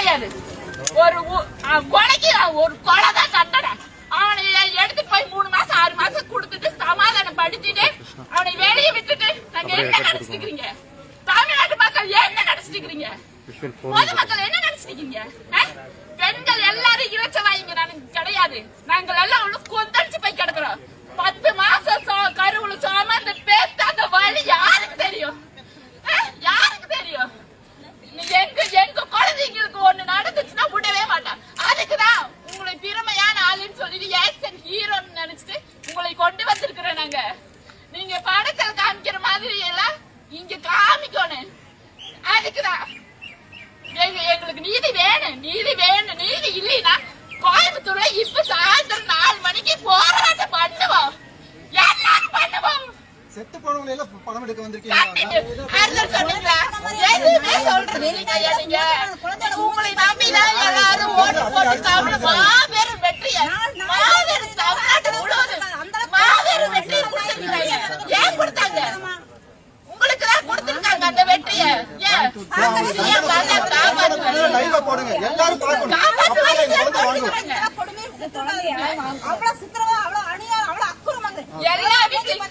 கிடையாது. ஒரு கொலைக்கு ஒரு கொலை தான் தண்டனை. அவனை எடுத்துட்டு போய் 3 மாசம் 6 மாசம் கொடுத்துட்டு சமாதானம் படுத்திட்டு அவனை வெளியே விட்டுட்டு நாங்க என்ன நினைச்சிருக்கீங்க? தமிழ்நாட்டு மக்கள் என்ன நினைச்சிருக்கீங்க? பொதுமக்கள் என்ன நினைச்சிருக்கீங்க? பெண்கள் எல்லாரும் இலச்சவாயிங்க கிடையாது. நாங்கள் எல்லாம் கொந்தளிச்சு போய் கிடக்குறோம். 10 மாசம் கருவுல சுமந்து பேச அந்த வழி யாருக்கு தெரியும்? யாருக்கு தெரியும்? எங்க குழந்தைங்களுக்கு ஒண்ணு நடந்துச்சுன்னா விடவே மாட்டான். அதுக்குதான் உங்களை திறமையான ஆளுன்னு சொல்லிட்டு ஆக்சன் ஹீரோன்னு நினைச்சிட்டு உங்களை கொண்டு வந்திருக்கிறோம். நாங்க நீங்க படத்தில் காமிக்கிற மாதிரி எல்லாம் இங்க காமிக்கணும். அதுக்குதான் எங்களுக்கு நீதி வேணும். நீதி வேணும். நீதி இல்லைன்னா கோயம்புத்தூர்ல இப்ப சாயந்தரம் 4 மணிக்கு போராட்டம் பண்ணுவோம். எல்லாரும் பண்ணுவோம். செத்து போனவங்க எல்லாம் பணம் எடுக்க வந்திருக்கீங்க. உங்களை நம்பிதான் எல்லாரும் ஓட்டு போட்டு மாபெரும் வெற்றியை மாபெரும் தமிழ்நாட்டு முழுவதும் மாபெரும் வெற்றியை கொடுத்திருக்காங்க. ஏன் கொடுத்தாங்க? உங்களுக்கு தான் கொடுத்திருக்காங்க அந்த வெற்றியை. எல்லா வீட்லயும்